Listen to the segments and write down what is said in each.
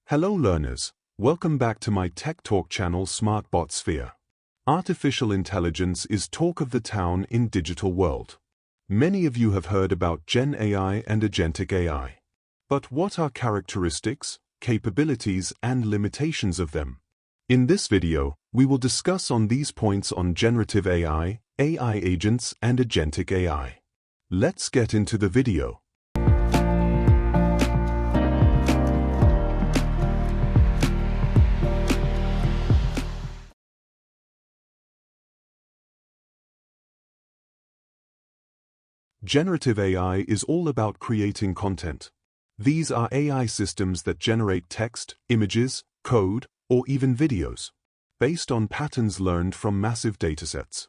Hello learners, welcome back to my Tech Talk channel SmartBot Sphere. Artificial intelligence is talk of the town in digital world. Many of you have heard about GenAI and Agentic AI. But what are characteristics, capabilities and limitations of them? In this video, we will discuss on these points on generative AI, AI agents and Agentic AI. Let's get into the video. Generative AI is all about creating content. These are AI systems that generate text, images, code, or even videos, based on patterns learned from massive datasets.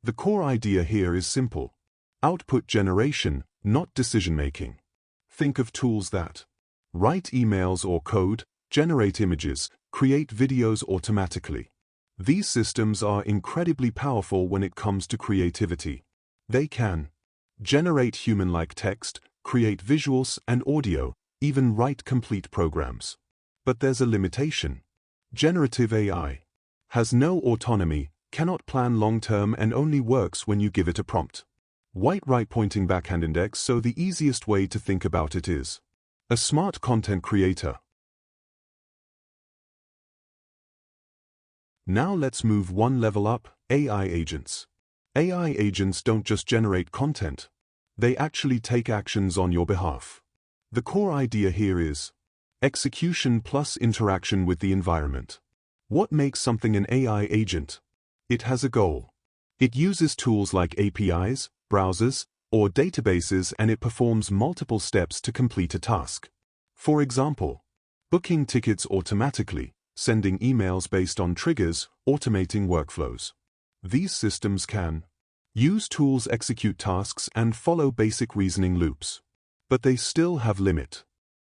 The core idea here is simple. Output generation, not decision-making. Think of tools that write emails or code, generate images, create videos automatically. These systems are incredibly powerful when it comes to creativity. They can generate human-like text, create visuals and audio, even write complete programs. But there's a limitation. Generative AI has no autonomy, cannot plan long-term and only works when you give it a prompt. Right pointing backhand index, so the easiest way to think about it is a smart content creator. Now let's move one level up, AI agents. AI agents don't just generate content. They actually take actions on your behalf. The core idea here is execution plus interaction with the environment. What makes something an AI agent? It has a goal. It uses tools like APIs, browsers, or databases, and it performs multiple steps to complete a task. For example, booking tickets automatically, sending emails based on triggers, automating workflows. These systems can use tools, execute tasks, and follow basic reasoning loops. But they still have limits.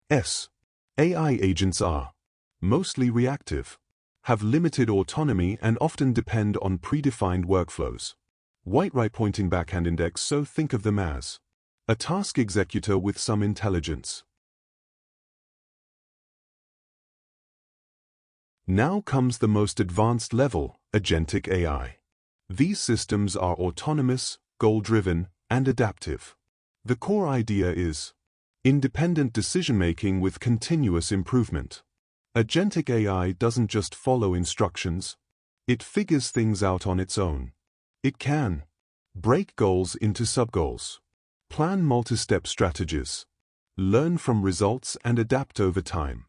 AI agents are mostly reactive, have limited autonomy, and often depend on predefined workflows. Right pointing backhand index, so think of them as a task executor with some intelligence. Now comes the most advanced level, Agentic AI. These systems are autonomous, goal-driven, and adaptive. The core idea is independent decision-making with continuous improvement. Agentic AI doesn't just follow instructions. It figures things out on its own. It can break goals into sub-goals, plan multi-step strategies, learn from results and adapt over time.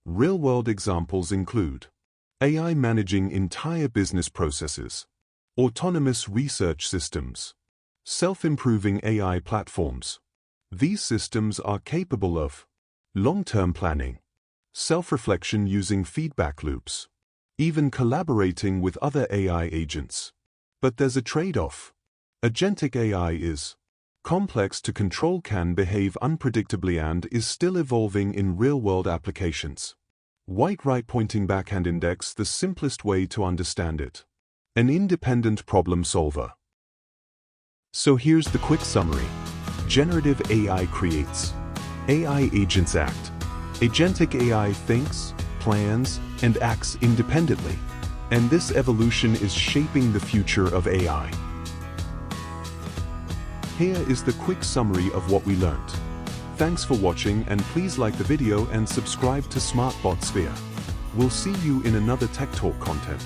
Real-world examples include AI managing entire business processes, autonomous research systems, self-improving AI platforms. These systems are capable of long-term planning, self-reflection using feedback loops, even collaborating with other AI agents. But there's a trade-off. Agentic AI is complex to control, can behave unpredictably, and is still evolving in real-world applications. Right pointing backhand index, the simplest way to understand it. An independent problem solver. So here's the quick summary. Generative AI creates. AI agents act. Agentic AI thinks, plans, and acts independently. And this evolution is shaping the future of AI. Here is the quick summary of what we learned. Thanks for watching, and please like the video and subscribe to SmartBot Sphere. We'll see you in another Tech Talk content.